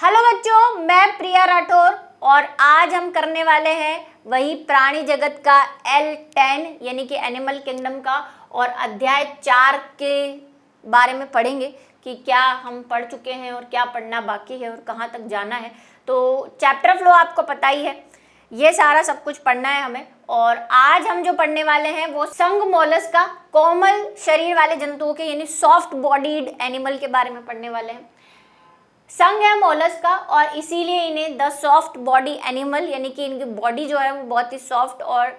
Hello बच्चों, मैं प्रिया राठौर और आज हम करने वाले हैं वही प्राणी जगत का L10 यानी कि एनिमल किंगडम का और अध्याय 4 के बारे में पढ़ेंगे कि क्या हम पढ़ चुके हैं और क्या पढ़ना बाकी है और कहाँ तक जाना है। तो चैप्टर फ्लो आपको पता ही है, ये सारा सब कुछ पढ़ना है हमें। और आज हम जो पढ़ने वाले हैं वो संघ मोलस्क का कोमल शरीर वाले जंतुओं के यानी सॉफ्ट बॉडीड एनिमल के बारे में पढ़ने वाले हैं। संघ है मोलस्क का और इसीलिए इन्हें द सॉफ्ट बॉडी एनिमल यानी कि इनकी बॉडी जो है वो बहुत ही सॉफ्ट और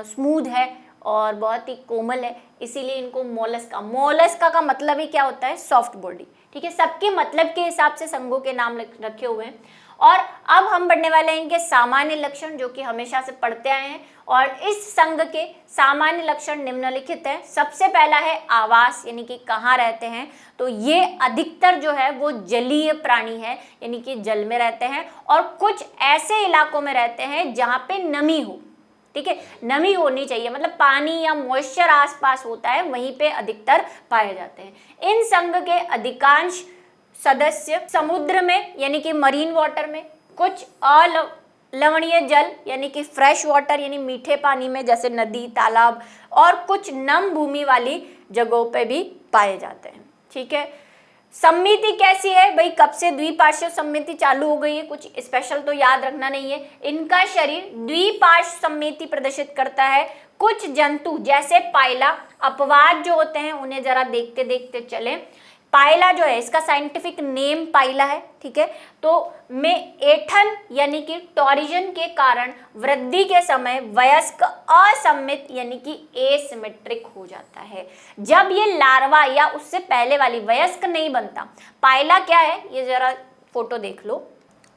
स्मूथ है और बहुत ही कोमल है, इसीलिए इनको मोलस्का। मोलस्का का मतलब ही क्या होता है? Soft body. ठीक है, सबके मतलब के हिसाब से संघों के नाम रखे हुए हैं। और अब हम पढ़ने वाले हैं इनके सामान्य लक्षण जो कि हमेशा से पढ़ते आए हैं। और इस संघ के सामान्य लक्षण निम्नलिखित हैं। सबसे पहला है आवास यानी कि कहाँ रहते हैं, तो ये अधिकतर जो है वो जलीय प्राणी है यानी कि जल में रहते हैं और कुछ ऐसे इलाकों में रहते हैं जहाँ पे नमी हो। ठीक है, नमी होनी चाहिए, मतलब पानी या मॉइस्चर आसपास होता है, वहीं पे अधिकतर पाए जाते हैं। इन संघ के अधिकांश सदस्य समुद्र में यानी कि मरीन वाटर में, कुछ लवणीय जल यानी कि फ्रेश वाटर यानी मीठे पानी में जैसे नदी तालाब, और कुछ नम भूमि वाली जगहों पे भी पाए जाते हैं। ठीक है, सममिति कैसी है भाई? कब से द्विपार्श्व सममिति चालू हो गई है? कुछ स्पेशल तो याद रखना नहीं है। इनका शरीर द्विपार्श्व सममिति प्रदर्शित करता है। कुछ जंतु जैसे पाइला, अपवाद जो होते हैं उन्हें जरा देखते देखते चले। पाइला जो है इसका साइंटिफिक नेम पाइला है। ठीक है, तो में ऐंठन यानी कि टॉरिजन के कारण वृद्धि के समय वयस्क असममित यानी कि एसिमेट्रिक हो जाता है। जब ये लार्वा या उससे पहले वाली वयस्क नहीं बनता। पाइला क्या है ये जरा फोटो देख लो,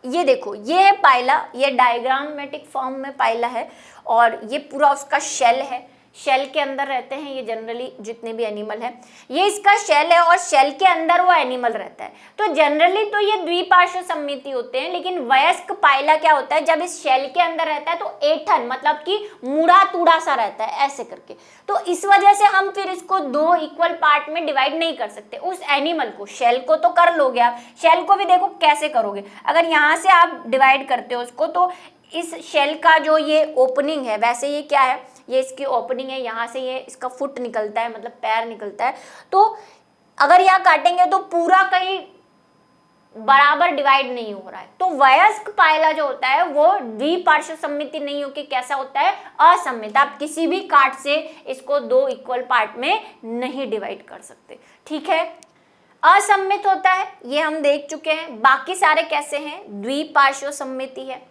ये देखो, ये है पाइला, ये डायग्रामेटिक फॉर्म में पाइला है और ये पूरा उसका शेल है। शेल के अंदर रहते हैं ये जनरली जितने भी एनिमल हैं, ये इसका शेल है और शेल के अंदर वो एनिमल रहता है। तो जनरली तो ये द्विपार्श्व सममिति होते हैं, लेकिन वयस्क पाइला क्या होता है, जब इस शेल के अंदर रहता है तो ऐंठन मतलब कि मुड़ा तुड़ा सा रहता है ऐसे करके। तो इस वजह से हम फिर इसको दो इक्वल पार्ट में डिवाइड नहीं कर सकते। उस एनिमल को, शेल को तो कर लोगे आप, शेल को भी देखो कैसे करोगे, अगर यहाँ से आप डिवाइड करते हो उसको तो इस शेल का जो ये ओपनिंग है, वैसे ये क्या है, ये इसकी ओपनिंग है, यहाँ से ये इसका फुट निकलता है मतलब पैर निकलता है। तो अगर यहाँ काटेंगे तो पूरा कहीं बराबर डिवाइड नहीं हो रहा है। तो वयस्क पाइला जो होता है वो द्विपार्श्व सममिति नहीं होकर कैसा होता है? असममित। आप किसी भी काट से इसको दो इक्वल पार्ट में नहीं डिवाइड कर सकते। ठीक है, असममित होता है ये हम देख चुके हैं। बाकी सारे कैसे हैं? द्विपार्श्व सममिति है।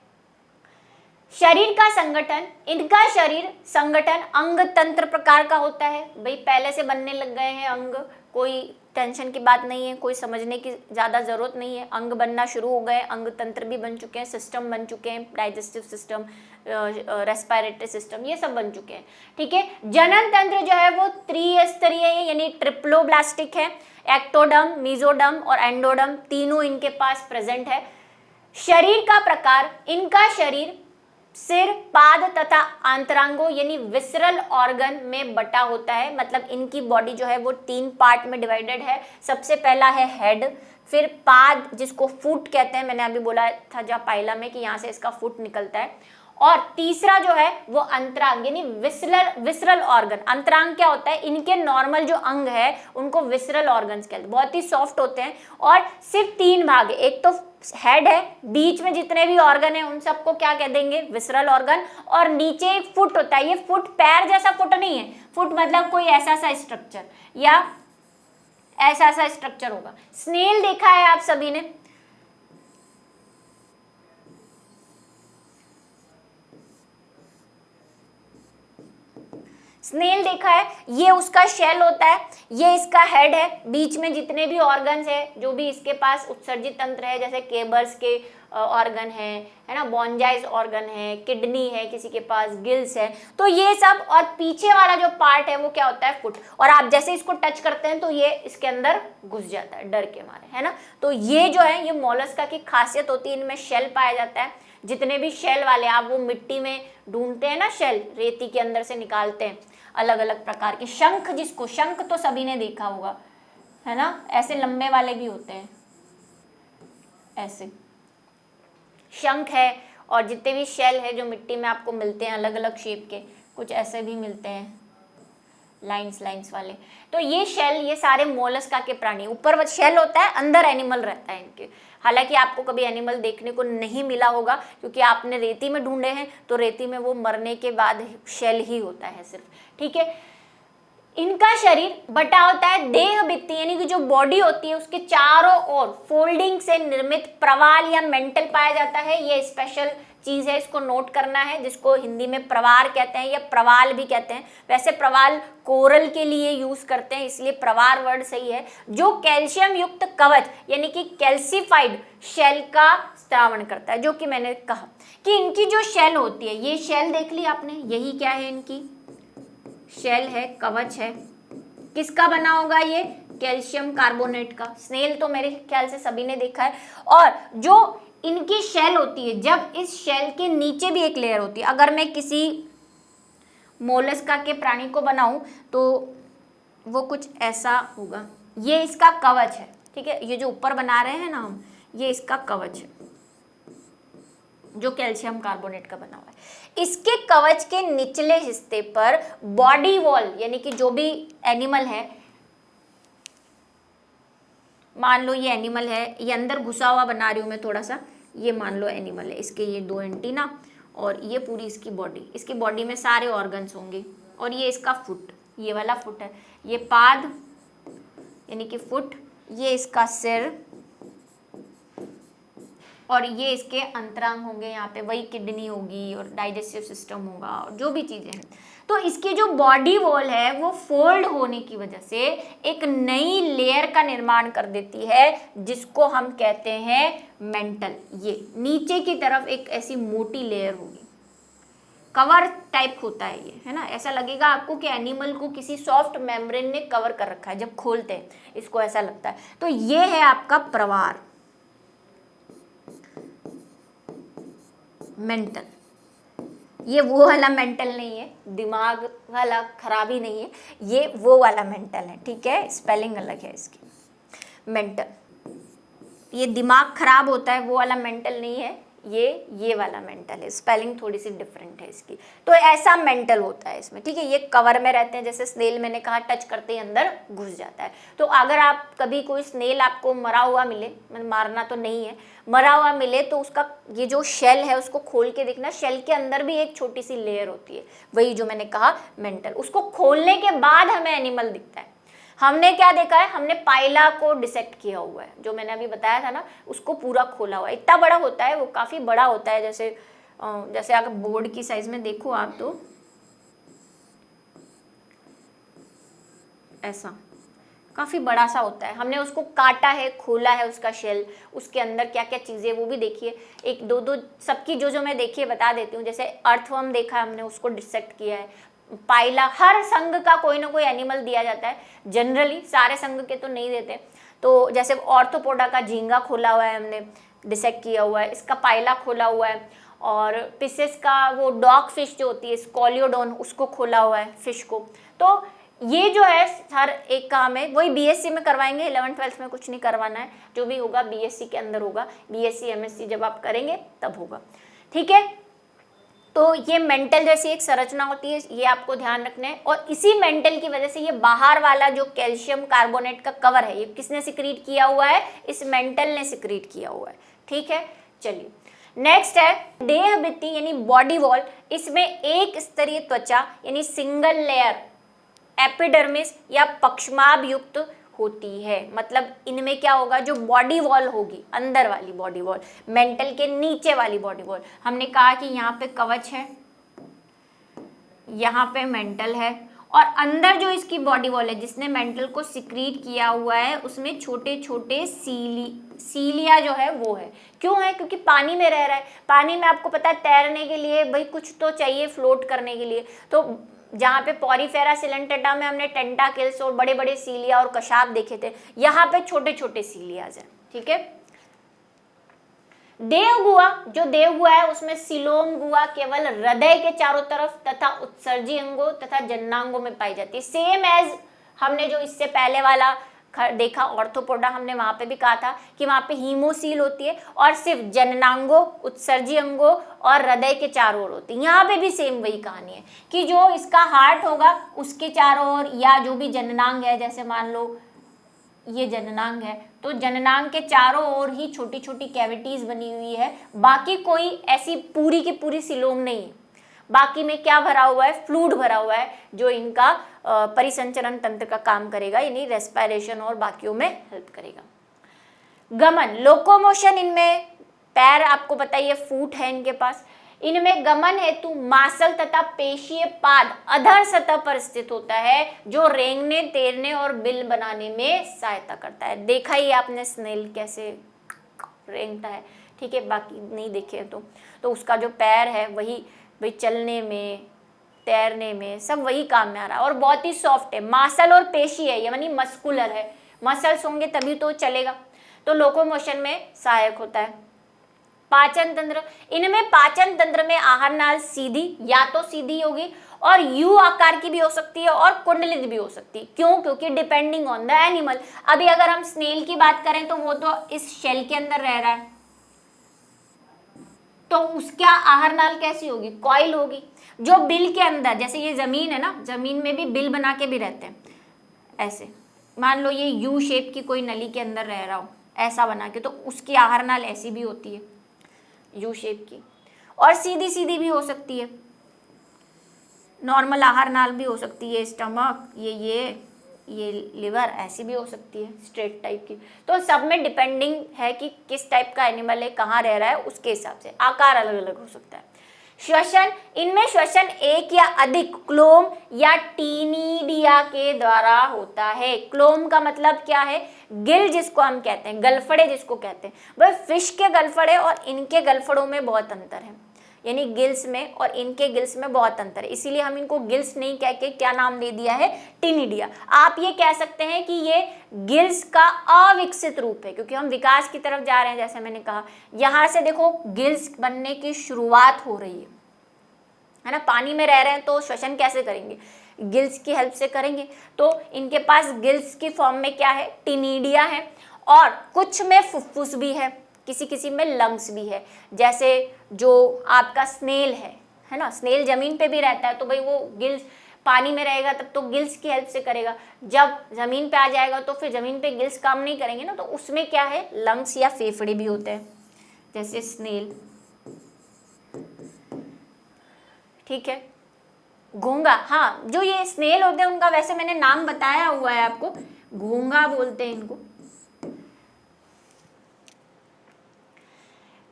शरीर का संगठन, इनका शरीर संगठन अंग तंत्र प्रकार का होता है। भाई पहले से बनने लग गए हैं अंग, कोई टेंशन की बात नहीं है, कोई समझने की ज़्यादा ज़रूरत नहीं है। अंग बनना शुरू हो गए, अंग तंत्र भी बन चुके हैं, सिस्टम बन चुके हैं, डाइजेस्टिव सिस्टम, रेस्पिरेटरी सिस्टम, ये सब बन चुके हैं। ठीक है, जनन तंत्र जो है वो त्रिस्तरीय है यानी ट्रिप्लोब्लास्टिक है। एक्टोडर्म, मेसोडर्म और एंडोडर्म तीनों इनके पास प्रेजेंट है। शरीर का प्रकार, इनका शरीर सिर, पाद तथा आंतरांगों यानी विसरल ऑर्गन में बटा होता है। मतलब इनकी बॉडी जो है वो 3 पार्ट में डिवाइडेड है। सबसे पहला है हेड, फिर पाद जिसको फुट कहते हैं, मैंने अभी बोला था जहाँ पाइला में कि यहाँ से इसका फुट निकलता है, और तीसरा जो है वो अंतरांग यानी विसरल ऑर्गन। अंतरांग क्या होता है? इनके नॉर्मल जो अंग है उनको विसरल ऑर्गन्स कहते हैं, बहुत ही सॉफ्ट होते हैं और सिर्फ 3 भाग है। एक तो हेड है, बीच में जितने भी ऑर्गन है उन सबको क्या कह देंगे? विसरल ऑर्गन, और नीचे एक फुट होता है। ये फुट पैर जैसा फुट नहीं है, फुट मतलब कोई ऐसा सा स्ट्रक्चर या ऐसा सा स्ट्रक्चर होगा। स्नेल देखा है आप सभी ने? स्नेल देखा है? ये उसका शेल होता है, ये इसका हेड है, बीच में जितने भी ऑर्गन्स है, जो भी इसके पास उत्सर्जित तंत्र है, जैसे केबर्स के ऑर्गन है ना, बॉन्जाइज ऑर्गन है, किडनी है किसी के पास, गिल्स है, तो ये सब। और पीछे वाला जो पार्ट है वो क्या होता है? फुट। और आप जैसे इसको टच करते हैं तो ये इसके अंदर घुस जाता है डर के मारे, है ना। तो ये जो है ये मोलस्का की खासियत होती है, इनमें शेल पाया जाता है। जितने भी शेल वाले आप वो मिट्टी में ढूंढते हैं ना, शेल रेती के अंदर से निकालते हैं अलग अलग प्रकार के। शंख, जिसको शंख तो सभी ने देखा होगा, है ना, ऐसे लंबे वाले भी होते हैं। ऐसे शंख है, और जितने भी शेल है जो मिट्टी में आपको मिलते हैं अलग अलग शेप के, कुछ ऐसे भी मिलते हैं लाइंस वाले। तो ये शेल, ये सारे मोलस्का के प्राणी, ऊपर शेल होता है, अंदर एनिमल रहता है इनके। हालांकि आपको कभी एनिमल देखने को नहीं मिला होगा क्योंकि आपने रेती में ढूंढे हैं, तो रेती में वो मरने के बाद शेल ही होता है सिर्फ, ठीक है। इनका शरीर बटा होता है देह भित्ति, यानी कि जो बॉडी होती है उसके चारों ओर फोल्डिंग से निर्मित प्रवाल या मेंटल पाया जाता है। ये स्पेशल चीज है, इसको नोट करना है, जिसको हिंदी में प्रवार कहते हैं या प्रवाल भी कहते हैं। वैसे प्रवाल कोरल के लिए यूज करते हैं, इसलिए प्रवार वर्ड सही है। जो कैल्शियम युक्त कवच यानी कि कैल्सिफाइड शेल का स्त्रावण करता है, जो कि मैंने कहा कि इनकी जो शेल होती है, ये शेल देख ली आपने, यही क्या है, इनकी शेल है, कवच है। किसका बना होगा ये? कैल्शियम कार्बोनेट का। स्नेल तो मेरे ख्याल से सभी ने देखा है। और जो इनकी शेल होती है, जब इस शेल के नीचे भी एक लेयर होती है, अगर मैं किसी मोलस्का के प्राणी को बनाऊं तो वो कुछ ऐसा होगा। ये इसका कवच है, ठीक है। ये जो ऊपर बना रहे हैं ना हम, ये इसका कवच है जो कैल्शियम कार्बोनेट का बना हुआ है। इसके कवच के निचले हिस्से पर बॉडी वॉल, यानी कि जो भी एनिमल है, मान लो ये एनिमल है, ये अंदर घुसा हुआ बना रही हूं मैं थोड़ा सा, ये मान लो एनिमल है, इसके ये 2 एंटीना और ये पूरी इसकी बॉडी, इसकी बॉडी में सारे ऑर्गन्स होंगे, और ये इसका फुट, ये वाला फुट है, ये पाद यानी कि फुट, ये इसका सिर, और ये इसके अंतरांग होंगे, यहाँ पे वही किडनी होगी और डाइजेस्टिव सिस्टम होगा और जो भी चीजें हैं। तो इसकी जो बॉडी वॉल है वो फोल्ड होने की वजह से एक नई लेयर का निर्माण कर देती है, जिसको हम कहते हैं मेंटल। ये नीचे की तरफ एक ऐसी मोटी लेयर होगी, कवर टाइप होता है ये, है ना। ऐसा लगेगा आपको कि एनिमल को किसी सॉफ्ट मेम्ब्रेन ने कवर कर रखा है, जब खोलते हैं इसको ऐसा लगता है। तो ये है आपका प्रवार, मेंटल। ये वो वाला मेंटल नहीं है, दिमाग वाला खराबी नहीं है, ये वो वाला मेंटल है, ठीक है। स्पेलिंग अलग है इसकी। मेंटल, ये दिमाग खराब होता है वो वाला मेंटल नहीं है, ये वाला मेंटल है। स्पेलिंग थोड़ी सी डिफरेंट है इसकी। तो ऐसा मेंटल होता है इसमें, ठीक है। ये कवर में रहते हैं, जैसे स्नेल मैंने कहा टच करते ही अंदर घुस जाता है। तो अगर आप कभी कोई स्नेल आपको मरा हुआ मिले, मारना तो नहीं है, मरा हुआ मिले, तो उसका ये जो शेल है उसको खोल के देखना, शेल के अंदर भी एक छोटी सी लेयर होती है, वही जो मैंने कहा मेंटल। उसको खोलने के बाद हमें एनिमल दिखता है। हमने क्या देखा है? हमने पाइला को डिसेक्ट किया हुआ है, जो मैंने अभी बताया था ना, उसको पूरा खोला हुआ है। इतना बड़ा होता है वो, काफी बड़ा होता है, जैसे अगर बोर्ड की साइज में देखो आप तो ऐसा काफी बड़ा सा होता है। हमने उसको काटा है, खोला है, उसका शेल, उसके अंदर क्या क्या चीजें वो भी देखिए। एक दो सबकी जो मैं देखिए बता देती हूँ। जैसे अर्थवर्म देखा है हमने, उसको डिसेक्ट किया है। पाइला, हर संघ का कोई ना कोई एनिमल दिया जाता है, जनरली सारे संघ के तो नहीं देते। तो जैसे ऑर्थोपोडा का झींगा खोला हुआ है हमने, डिसेक्ट किया हुआ है, इसका पाइला खोला हुआ है। और पिसेस का वो डॉग फिश जो होती है स्कॉलियोडोन, उसको खोला हुआ है फिश को। तो ये जो है हर एक काम है, वही बीएससी में करवाएंगे, 11th-12th में कुछ नहीं करवाना है, जो भी होगा बीएससी के अंदर होगा। बीएससी एमएससी जब आप करेंगे तब होगा, ठीक है। तो ये मेंटल जैसी एक संरचना होती है, ये आपको ध्यान रखना है। और इसी मेंटल की वजह से ये बाहर वाला जो कैल्शियम कार्बोनेट का कवर है, ये किसने सिक्रीट किया हुआ है? इस मेंटल ने सिक्रीट किया हुआ है, ठीक है। चलिए नेक्स्ट है देह भित्ति यानी बॉडी वॉल। इसमें एक स्तरीय त्वचा यानी सिंगल लेयर एपिडर्मिस या पक्षमाभ युक्त होती है। मतलब इनमें क्या होगा, जो बॉडी वॉल होगी, अंदर वाली बॉडी वॉल, मेंटल के नीचे वाली बॉडी वॉल, हमने कहा कि यहाँ पे कवच है, यहाँ पे मेंटल है, और अंदर जो इसकी बॉडी वॉल है जिसने मेंटल को सिक्रीट किया हुआ है, उसमें छोटे छोटे सीलिया जो है वो है। क्यों है? क्योंकि पानी में रह रहा है। पानी में आपको पता है तैरने के लिए भाई कुछ तो चाहिए फ्लोट करने के लिए। तो जहाँ पे पॉरीफेरा सिलेंटेटा में हमने टेंटाकिल्स और बड़े बड़े सीलिया और कशाप देखे थे, यहाँ पे छोटे छोटे सीलियाज हैं, ठीक है। देव गुहा, जो देव गुहा है उसमें सिलोम गुहा केवल हृदय के चारों तरफ तथा उत्सर्जी अंगों तथा जन्नांगों में पाई जाती है। सेम एज हमने जो इससे पहले वाला देखा, ऑर्थोपोडा हमने वहां पे भी कहा था कि वहां पे हीमोसील होती है और सिर्फ जननांगों, उत्सर्जी अंगों और हृदय के चारों ओर होती है। यहाँ पे भी सेम वही कहानी है कि जो इसका हार्ट होगा उसके चारों ओर, या जो भी जननांग है, जैसे मान लो ये जननांग है, तो जननांग के चारों ओर ही छोटी छोटी कैविटीज बनी हुई है, बाकी कोई ऐसी पूरी की पूरी सिलोंग नहीं है। बाकी में क्या भरा हुआ है, फ्लूइड भरा हुआ है, जो इनका परिसंचरण तंत्र का काम करेगा, यानी रेस्पिरेशन और बाकियों में हेल्प करेगा। गमन, लोकोमोशन, इनमें पैर आपको पता ही है, फूट है इनके पास। इनमें गमन हेतु मांसल तथा पेशीय पाद अधर सतह पर स्थित होता है, जो रेंगने, तैरने और बिल बनाने में सहायता करता है। देखा ही आपने स्नेल कैसे रेंगता है, ठीक है, बाकी नहीं देखे तो उसका जो पैर है वही चलने में, तैरने में, सब वही काम में आ रहा है और बहुत ही सॉफ्ट है। मांसल और पेशी है, यानी मस्कुलर है, मसल्स होंगे तभी तो चलेगा, तो लोकोमोशन में सहायक होता है। पाचन तंत्र, इनमें पाचन तंत्र में आहार नाल सीधी, या तो सीधी होगी और यू आकार की भी हो सकती है और कुंडलित भी हो सकती है। क्यों? क्योंकि डिपेंडिंग ऑन द एनिमल। अभी अगर हम स्नेल की बात करें तो वो तो इस शेल के अंदर रह रहा है, तो उसका आहार नाल कैसी होगी? कॉइल होगी। जो बिल के अंदर, जैसे ये जमीन है ना, जमीन में भी बिल बना के भी रहते हैं, ऐसे मान लो ये यू शेप की कोई नली के अंदर रह रहा हो, ऐसा बना के, तो उसकी आहार नाल ऐसी भी होती है, यू शेप की, और सीधी सीधी भी हो सकती है, नॉर्मल आहार नाल भी हो सकती है, स्टमक, ये लिवर, ऐसी भी हो सकती है, स्ट्रेट टाइप की। तो सब में डिपेंडिंग है कि किस टाइप का एनिमल है, कहाँ रह रहा है, उसके हिसाब से आकार अलग अलग हो सकता है। श्वसन, इनमें श्वसन एक या अधिक क्लोम या टीनिडिया के द्वारा होता है। क्लोम का मतलब क्या है? गिल जिसको हम कहते हैं, गलफड़े जिसको कहते हैं। वह फिश के गलफड़े और इनके गलफड़ों में बहुत अंतर है, यानी गिल्स में और इनके गिल्स में बहुत अंतर है, इसीलिए हम इनको गिल्स नहीं कह के क्या नाम दे दिया है? टिनिडिया। आप ये कह सकते हैं कि ये गिल्स का अविकसित रूप है, क्योंकि हम विकास की तरफ जा रहे हैं। जैसे मैंने कहा, यहाँ से देखो गिल्स बनने की शुरुआत हो रही है ना। पानी में रह रहे हैं तो श्वसन कैसे करेंगे? गिल्स की हेल्प से करेंगे। तो इनके पास गिल्स की फॉर्म में क्या है? टिनिडिया है, और कुछ में फुफ्फुस भी है, किसी किसी में लंग्स भी है। जैसे जो आपका स्नेल है ना, स्नेल जमीन पे भी रहता है, तो भाई वो गिल्स, पानी में रहेगा तब तो गिल्स की हेल्प से करेगा, जब जमीन पे आ जाएगा तो फिर जमीन पे गिल्स काम नहीं करेंगे ना, तो उसमें क्या है? लंग्स या फेफड़े भी होते हैं, जैसे स्नेल, ठीक है। घोंगा, हाँ, जो ये स्नेल होते हैं उनका वैसे मैंने नाम बताया हुआ है आपको, घोंगा बोलते हैं इनको।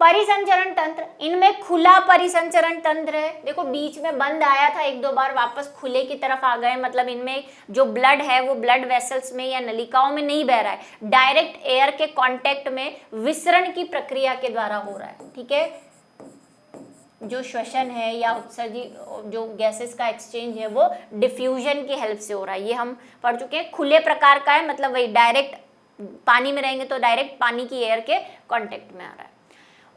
परिसंचरण तंत्र, इनमें खुला परिसंचरण तंत्र है। देखो बीच में बंद आया था एक दो बार, वापस खुले की तरफ आ गए, मतलब इनमें जो ब्लड है वो ब्लड वेसल्स में या नलिकाओं में नहीं बह रहा है, डायरेक्ट एयर के कांटेक्ट में विसरण की प्रक्रिया के द्वारा हो रहा है, ठीक है। जो श्वसन है या उत्सर्जी जो गैसेस का एक्सचेंज है वो डिफ्यूजन की हेल्प से हो रहा है, ये हम पढ़ चुके हैं। खुले प्रकार का है, मतलब वही डायरेक्ट पानी में रहेंगे तो डायरेक्ट पानी की एयर के कांटेक्ट में आ रहा है।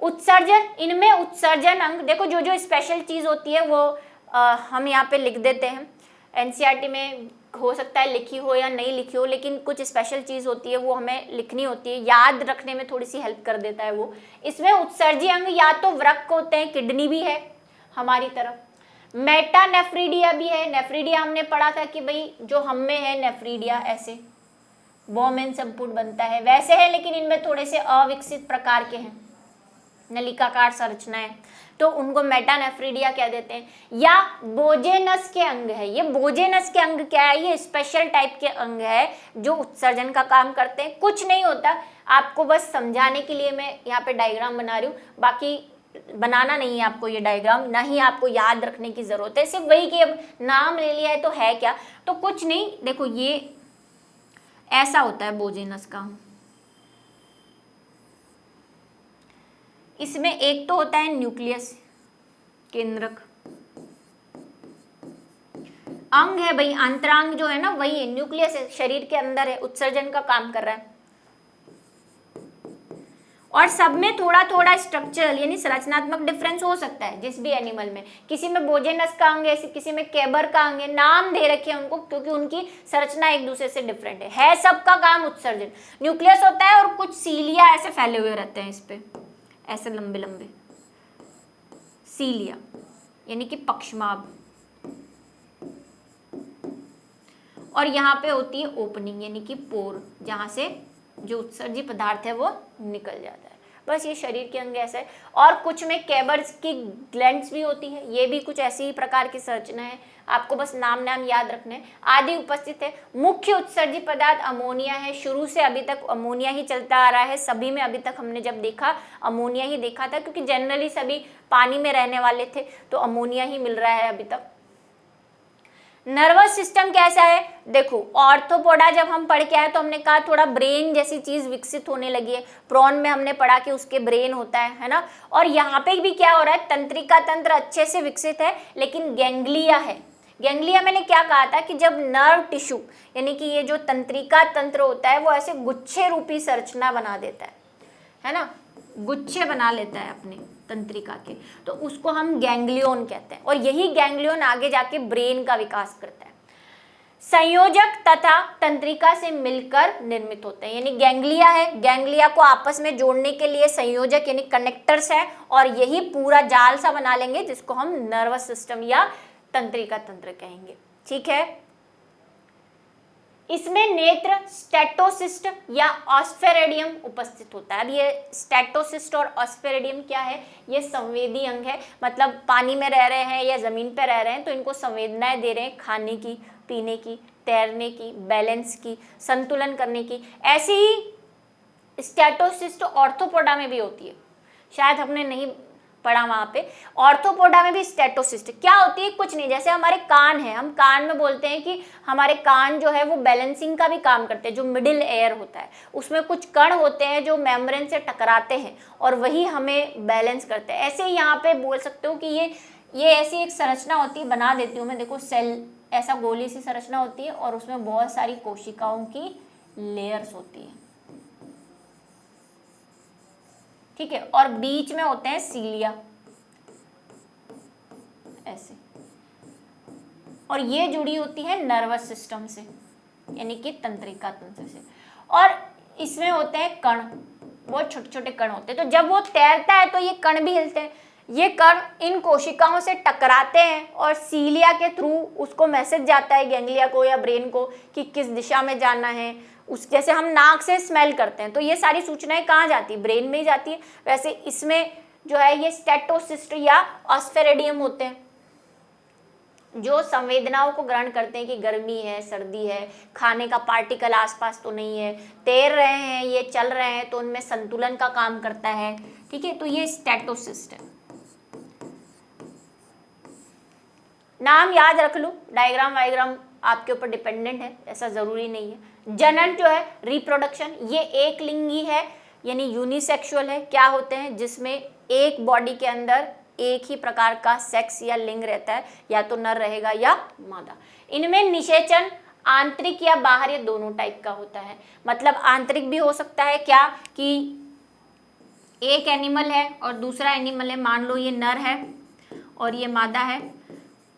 उत्सर्जन, इनमें उत्सर्जन अंग, देखो जो जो स्पेशल चीज होती है वो हम यहाँ पे लिख देते हैं। एनसीईआरटी में हो सकता है लिखी हो या नहीं लिखी हो, लेकिन कुछ स्पेशल चीज होती है वो हमें लिखनी होती है, याद रखने में थोड़ी सी हेल्प कर देता है वो। इसमें उत्सर्जी अंग या तो वृक्क होते हैं, किडनी भी है हमारी तरफ, मेटानेफ्रीडिया भी है। नेफ्रीडिया हमने पढ़ा था कि भाई जो हम में है नेफ्रीडिया, ऐसे वोमेन संपुट बनता है, वैसे है, लेकिन इनमें थोड़े से अविकसित प्रकार के हैं, नलिकाकार संरचनाएं, तो उनको मेटानेफ्रीडिया कह देते हैं। या बोजेनस के अंग है, ये बोजेनस के अंग क्या है? ये स्पेशल टाइप के अंग है जो उत्सर्जन का काम करते हैं। कुछ नहीं होता, आपको बस समझाने के लिए मैं यहाँ पे डायग्राम बना रही हूँ, बाकी बनाना नहीं है आपको ये डायग्राम, ना ही आपको याद रखने की जरूरत है, सिर्फ वही कि अब नाम ले लिया है तो है क्या, तो कुछ नहीं। देखो ये ऐसा होता है बोजेनस का, इसमें एक तो होता है न्यूक्लियस, केंद्रक अंग है भाई, अंतरांग जो है ना वही है, न्यूक्लियस है, शरीर के अंदर है, उत्सर्जन का काम कर रहा है। और सब में थोड़ा थोड़ा स्ट्रक्चरल यानी संरचनात्मक डिफरेंस हो सकता है जिस भी एनिमल में। किसी में बोजेनस का अंग है, किसी में केबर का अंग है, नाम दे रखे हैं उनको क्योंकि उनकी संरचना एक दूसरे से डिफरेंट है सबका काम उत्सर्जन। न्यूक्लियस होता है और कुछ सीलिया ऐसे फैले हुए रहते हैं इस पे, ऐसे लंबे लंबे सीलिया यानी कि पक्षमाभ, और यहाँ पे होती है ओपनिंग यानी कि पोर, जहाँ से जो उत्सर्जी पदार्थ है वो निकल जाता है। बस ये शरीर के अंग ऐसा है। और कुछ में केबर्स की ग्लैंड्स भी होती है, ये भी कुछ ऐसी ही प्रकार की संरचना है, आपको बस नाम याद रखने हैं। आदि उपस्थित है। मुख्य उत्सर्जी पदार्थ अमोनिया है, शुरू से अभी तक अमोनिया ही चलता आ रहा है। सभी में अभी तक हमने जब देखा अमोनिया ही देखा था क्योंकि जनरली सभी पानी में रहने वाले थे, तो अमोनिया ही मिल रहा है अभी तक। नर्वस सिस्टम कैसा है, देखो ऑर्थोपोडा जब हम पढ़ के आए तो हमने कहा थोड़ा ब्रेन जैसी चीज विकसित होने लगी है। प्रॉन में हमने पढ़ा कि उसके ब्रेन होता है ना। और यहाँ पे भी क्या हो रहा है, तंत्रिका तंत्र अच्छे से विकसित है, लेकिन गैंग्लिया है। गैंग्लिया मैंने क्या कहा था कि जब नर्व टिश्यू यानी कि ये जो तंत्रिका तंत्र होता है वो ऐसे गुच्छे रूपी संरचना बना देता है ना, गुच्छे बना लेता है अपने तंत्रिका के, तो उसको हम गैंग्लियन कहते हैं। और यही गैंग्लियन आगे जाके ब्रेन का विकास करता है। संयोजक तथा तंत्रिका से मिलकर निर्मित होते हैं, यानी गैंग्लिया है, गैंग्लिया को आपस में जोड़ने के लिए संयोजक यानी कनेक्टर्स है, और यही पूरा जाल सा बना लेंगे जिसको हम नर्वस सिस्टम या तंत्रिका तंत्र कहेंगे। ठीक है, इसमें नेत्र स्टेटोसिस्ट या ऑस्फेरेडियम उपस्थित होता है। अब ये स्टेटोसिस्ट और ऑस्फेरेडियम क्या है, ये संवेदी अंग है, मतलब पानी में रह रहे हैं या जमीन पर रह रहे हैं तो इनको संवेदनाएं दे रहे हैं, खाने की, पीने की, तैरने की, बैलेंस की, संतुलन करने की। ऐसी ही स्टेटोसिस्ट ऑर्थोपोडा में भी होती है, शायद हमने नहीं पढ़ा वहां पे। ऑर्थोपोडा में भी स्टेटोसिस्ट क्या होती है, कुछ नहीं, जैसे हमारे कान है, हम कान में बोलते हैं कि हमारे कान जो है वो बैलेंसिंग का भी काम करते हैं। जो मिडिल एयर होता है उसमें कुछ कण होते हैं जो मेम्ब्रेन से टकराते हैं और वही हमें बैलेंस करते हैं। ऐसे ही यहाँ पे बोल सकते हो कि ये ऐसी एक संरचना होती है, बना देती हूँ मैं, देखो सेल ऐसा गोली सी संरचना होती है और उसमें बहुत सारी कोशिकाओं की लेयर्स होती है। ठीक है, और बीच में होते हैं सीलिया ऐसे, और ये जुड़ी होती है नर्वस सिस्टम से यानी कि तंत्रिका तंत्र से। और इसमें होते हैं कण, बहुत छोटे छोटे कण होते हैं, तो जब वो तैरता है तो ये कण भी हिलते हैं। ये कण इन कोशिकाओं से टकराते हैं और सीलिया के थ्रू उसको मैसेज जाता है गैंग्लिया को या ब्रेन को कि किस दिशा में जाना है। उस जैसे हम नाक से स्मेल करते हैं तो ये सारी सूचनाएं कहाँ जाती है, ब्रेन में ही जाती है। वैसे इसमें जो है ये स्टेटोसिस्ट या ऑस्फेरेडियम होते हैं जो संवेदनाओं को ग्रहण करते हैं कि गर्मी है, सर्दी है, खाने का पार्टिकल आसपास तो नहीं है, तैर रहे हैं, ये चल रहे हैं, तो उनमें संतुलन का काम करता है। ठीक है, तो ये स्टेटोसिस्ट है। नाम याद रख लो, डायग्राम वायग्राम आपके ऊपर डिपेंडेंट है, ऐसा जरूरी नहीं है। जनन जो है रिप्रोडक्शन, ये एक लिंगी है यानी यूनिसेक्सुअल है। क्या होते हैं, जिसमें एक बॉडी के अंदर एक ही प्रकार का सेक्स या लिंग रहता है, या तो नर रहेगा या मादा। इनमें निषेचन आंतरिक या बाहरी दोनों टाइप का होता है। मतलब आंतरिक भी हो सकता है क्या कि एक एनिमल है और दूसरा एनिमल है, मान लो ये नर है और ये मादा है,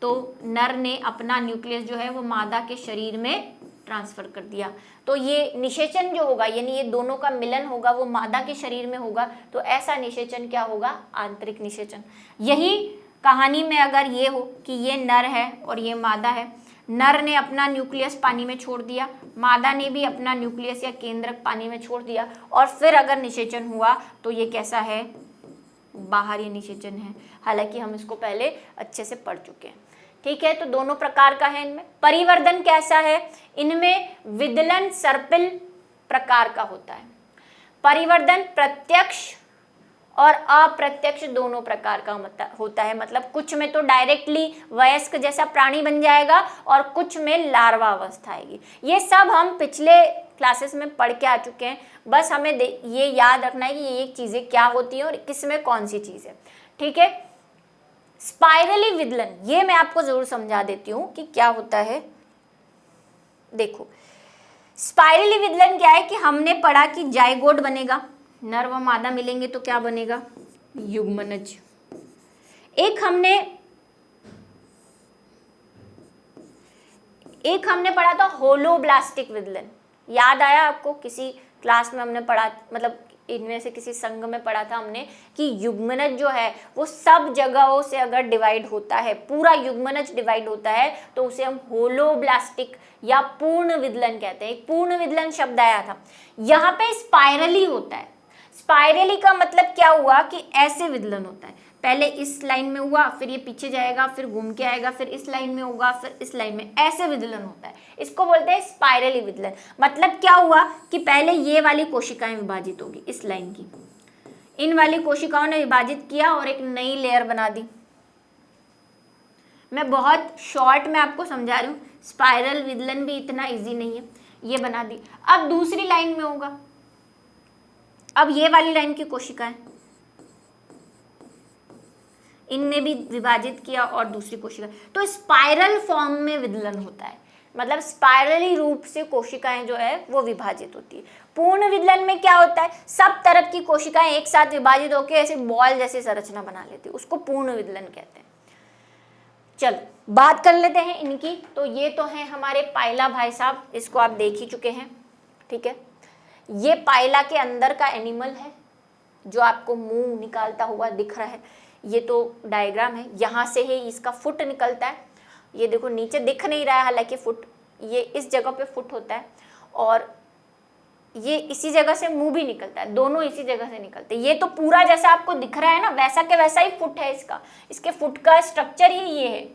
तो नर ने अपना न्यूक्लियस जो है वो मादा के शरीर में ट्रांसफर कर दिया, तो ये निषेचन जो होगा यानी ये दोनों का मिलन होगा वो मादा के शरीर में होगा, तो ऐसा निषेचन क्या होगा, आंतरिक निषेचन। यही कहानी में अगर ये हो कि ये नर है और ये मादा है, नर ने अपना न्यूक्लियस पानी में छोड़ दिया, मादा ने भी अपना न्यूक्लियस या केंद्रक पानी में छोड़ दिया, और फिर अगर निषेचन हुआ तो ये कैसा है, बाहरी निषेचन है। हालांकि हम इसको पहले अच्छे से पढ़ चुके हैं। ठीक है, तो दोनों प्रकार का है इनमें। परिवर्धन कैसा है, इनमें विदलन सर्पिल प्रकार का होता है। परिवर्धन प्रत्यक्ष और अप्रत्यक्ष दोनों प्रकार का होता है। मतलब कुछ में तो डायरेक्टली वयस्क जैसा प्राणी बन जाएगा और कुछ में लार्वा अवस्था आएगी। ये सब हम पिछले क्लासेस में पढ़ के आ चुके हैं, बस हमें ये याद रखना है कि ये चीज़ें क्या होती हैं और किस में कौन सी चीज़ है। ठीक है, स्पाइरली विदलन, ये मैं आपको जरूर समझा देती हूँ कि क्या होता है। देखो स्पाइरली विदलन क्या है कि हमने पढ़ा कि जाइगोट बनेगा, नर व मादा मिलेंगे तो क्या बनेगा, युग्मनज। एक हमने पढ़ा था होलोब्लास्टिक विदलन, याद आया आपको? किसी क्लास में हमने पढ़ा, मतलब इनमें से किसी संघ में पढ़ा था हमने कि युग्मनज जो है वो सब जगहों से अगर डिवाइड होता है, पूरा युग्मनज डिवाइड होता है, तो उसे हम होलोब्लास्टिक या पूर्ण विदलन कहते हैं। एक पूर्ण विदलन शब्द आया था। यहाँ पे स्पाइरली होता है। स्पाइरली का मतलब क्या हुआ कि ऐसे विदलन होता है, पहले इस लाइन में हुआ, फिर ये पीछे जाएगा, फिर घूम के आएगा, फिर इस लाइन में होगा, फिर इस लाइन में, ऐसे विदलन होता है। इसको बोलते हैं स्पाइरली विदलन। मतलब क्या हुआ कि पहले ये वाली कोशिकाएं विभाजित होगी, इस लाइन की, इन वाली कोशिकाओं ने विभाजित किया और एक नई लेयर बना दी। मैं बहुत शॉर्ट में आपको समझा रही हूँ, स्पाइरल विदलन भी इतना इजी नहीं है। ये बना दी। अब दूसरी लाइन में होगा, अब ये वाली लाइन की कोशिकाएं, इनने भी विभाजित किया और दूसरी कोशिका, तो स्पाइरल फॉर्म में विदलन होता है। मतलब स्पाइरली रूप से कोशिकाएं जो है वो विभाजित होती है। पूर्ण विदलन में क्या होता है, सब तरफ की कोशिकाएं एक साथ विभाजित होकर ऐसे बॉल जैसी संरचना बना लेती है, उसको पूर्ण विदलन कहते हैं। चलो बात कर लेते हैं इनकी। तो ये तो है हमारे पाइला भाई साहब, इसको आप देख ही चुके हैं, ठीक है। ये पाइला के अंदर का एनिमल है जो आपको मुंह निकालता हुआ दिख रहा है। ये तो डायग्राम है, यहाँ से ही इसका फुट निकलता है। ये देखो नीचे दिख नहीं रहा है हालांकि फुट, ये इस जगह पे फुट होता है और ये इसी जगह से मुंह भी निकलता है, दोनों इसी जगह से निकलते हैं। ये तो पूरा जैसा आपको दिख रहा है ना, वैसा के वैसा ही फुट है इसका। इसके फुट का स्ट्रक्चर ही ये है,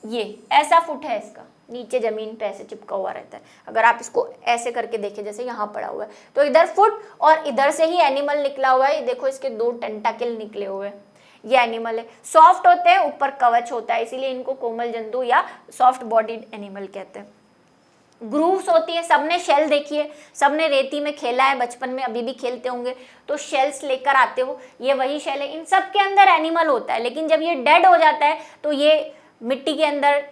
ये ऐसा फुट है इसका, नीचे जमीन पे ऐसे चिपका हुआ रहता है। अगर आप इसको ऐसे करके देखें, जैसे यहाँ पड़ा हुआ है, तो इधर फुट और इधर से ही एनिमल निकला हुआ है। देखो इसके 2 टेंटाकल निकले हुए हैं, ये एनिमल है। सॉफ्ट होते हैं, ऊपर कवच होता है, इसीलिए इनको कोमल जंतु या सॉफ्ट बॉडीड एनिमल कहते हैं। ग्रूव्स होती है, सबने शेल देखी है, सबने रेती में खेला है बचपन में, अभी भी खेलते होंगे, तो शेल्स लेकर आते हो, ये वही शेल है। इन सब के अंदर एनिमल होता है, लेकिन जब ये डेड हो जाता है तो ये मिट्टी के अंदर,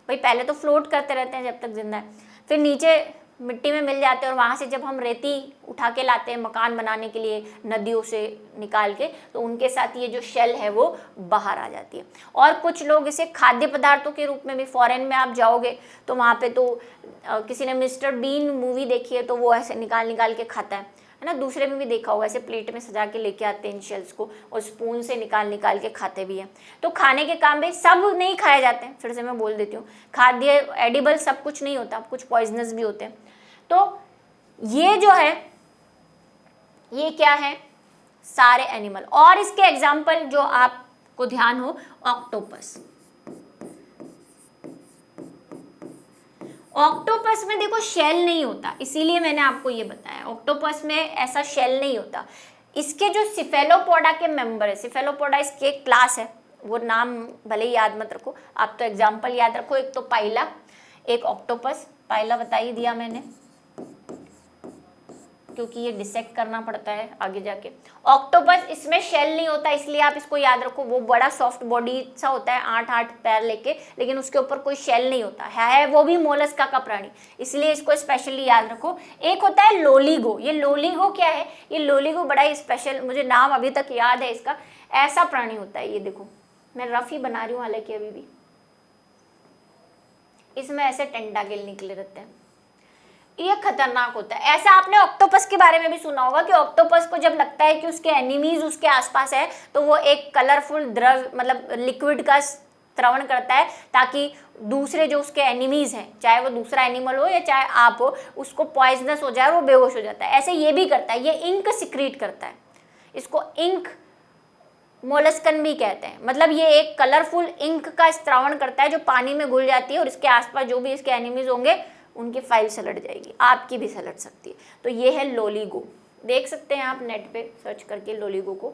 भाई पहले तो फ्लोट करते रहते हैं जब तक जिंदा है, फिर नीचे मिट्टी में मिल जाते हैं और वहाँ से जब हम रेती उठा के लाते हैं मकान बनाने के लिए नदियों से निकाल के, तो उनके साथ ये जो शेल है वो बाहर आ जाती है। और कुछ लोग इसे खाद्य पदार्थों के रूप में भी, फॉरेन में आप जाओगे तो वहाँ पे तो किसी ने मिस्टर बीन मूवी देखी है तो वो ऐसे निकाल निकाल के खाता है ना। दूसरे में भी देखा होगा, ऐसे प्लेट में सजा के लेके आते हैं इन शेल्स को और स्पून से निकाल निकाल के खाते भी हैं। तो खाने के काम में सब नहीं खाए जाते हैं, फिर से मैं बोल देती हूँ, खाद्य एडिबल सब कुछ नहीं होता, कुछ पॉइजनस भी होते हैं। तो ये जो है, ये क्या है, सारे एनिमल। और इसके एग्जाम्पल जो आपको ध्यान हो, ऑक्टोपस। ऑक्टोपस में देखो शेल नहीं होता, इसीलिए मैंने आपको ये बताया, ऑक्टोपस में ऐसा शेल नहीं होता। इसके जो सिफेलोपोडा के मेंबर है, सिफेलोपोडा इसके एक क्लास है, वो नाम भले ही याद मत रखो, आप तो एग्जाम्पल याद रखो। एक तो पाइला, एक ऑक्टोपस। पाइला बता ही दिया मैंने, क्योंकि ये डिसेक्ट करना पड़ता है आगे जाके। ऑक्टोपस, इसमें शेल नहीं होता, इसलिए आप इसको याद रखो, वो बड़ा सॉफ्ट बॉडी सा होता है, 8 पैर लेके, लेकिन उसके ऊपर कोई शेल नहीं होता है, वो भी मोलस्का का प्राणी, इसलिए इसको स्पेशली याद रखो। एक होता है लोलिगो। ये लोलिगो क्या है, ये लोलिगो बड़ा ही स्पेशल, मुझे नाम अभी तक याद है इसका, ऐसा प्राणी होता है। ये देखो मैं रफ ही बना रही हूँ हालांकि अभी भी, इसमें ऐसे टेंटाकल निकले रहते हैं, ये खतरनाक होता है। ऐसा आपने ऑक्टोपस के बारे में भी सुना होगा कि ऑक्टोपस को जब लगता है कि उसके एनिमीज उसके आसपास है, तो वो एक कलरफुल द्रव, मतलब लिक्विड का स्त्रवण करता है, ताकि दूसरे जो उसके एनिमीज हैं, चाहे वो दूसरा एनिमल हो या चाहे आप हो, उसको पॉइजनस हो जाए, वो बेहोश हो जाता है। ऐसे ये भी करता है, ये इंक सिक्रीट करता है, इसको इंक मोलस्कन भी कहते हैं। मतलब ये एक कलरफुल इंक का स्त्रावण करता है जो पानी में घुल जाती है और इसके आसपास जो भी इसके एनिमीज होंगे उनकी फाइल सलट जाएगी, आपकी भी सलट सकती है। तो ये है लोलिगो, देख सकते हैं आप नेट पे सर्च करके लोलिगो को,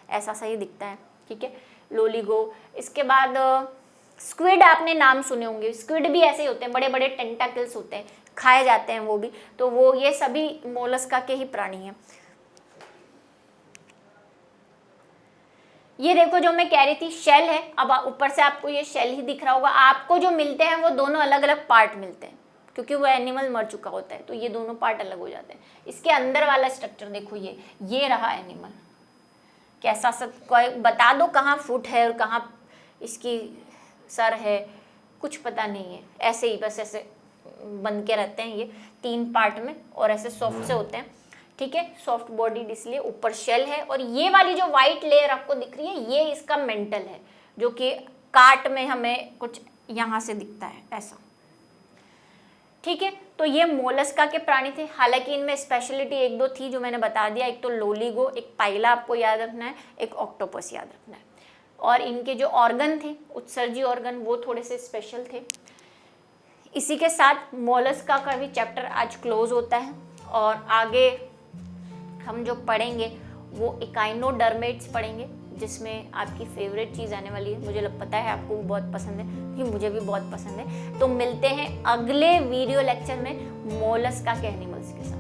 ऐसा सही दिखता है, ठीक है, लोलिगो। इसके बाद स्क्विड, आपने नाम सुने होंगे, स्क्विड भी ऐसे ही होते हैं, बड़े बड़े टेंटाकल्स होते हैं, खाए जाते हैं वो भी। तो वो ये सभी मोलस्का के ही प्राणी हैं। ये देखो जो मैं कह रही थी शेल है, अब ऊपर से आपको ये शेल ही दिख रहा होगा। आपको जो मिलते हैं वो दोनों अलग अलग पार्ट मिलते हैं, क्योंकि वो एनिमल मर चुका होता है, तो ये दोनों पार्ट अलग हो जाते हैं। इसके अंदर वाला स्ट्रक्चर देखो, ये रहा एनिमल, कैसा सब कोई बता दो कहाँ फुट है और कहाँ इसकी सर है, कुछ पता नहीं है, ऐसे ही बस ऐसे बन के रहते हैं ये 3 पार्ट में, और ऐसे सॉफ्ट से होते हैं, ठीक है, सॉफ्ट बॉडीड, इसलिए ऊपर शेल है। और ये वाली जो वाइट लेयर आपको दिख रही है, ये इसका मेंटल है, जो कि काट में हमें कुछ यहाँ से दिखता है ऐसा, ठीक है। तो ये मोलस्का के प्राणी थे। हालांकि इनमें स्पेशलिटी 1-2 थी जो मैंने बता दिया, एक तो लोलीगो, एक पाइला आपको याद रखना है, एक ऑक्टोपस याद रखना है। और इनके जो ऑर्गन थे, उत्सर्जी ऑर्गन, वो थोड़े से स्पेशल थे। इसी के साथ मोलस्का का भी चैप्टर आज क्लोज होता है, और आगे हम जो पढ़ेंगे वो इकाइनोडर्मेट्स पढ़ेंगे, जिसमें आपकी फेवरेट चीज़ आने वाली है। मुझे पता है आपको भी बहुत पसंद है, क्योंकि मुझे भी बहुत पसंद है। तो मिलते हैं अगले वीडियो लेक्चर में मोलस्का के एनिमल्स के साथ।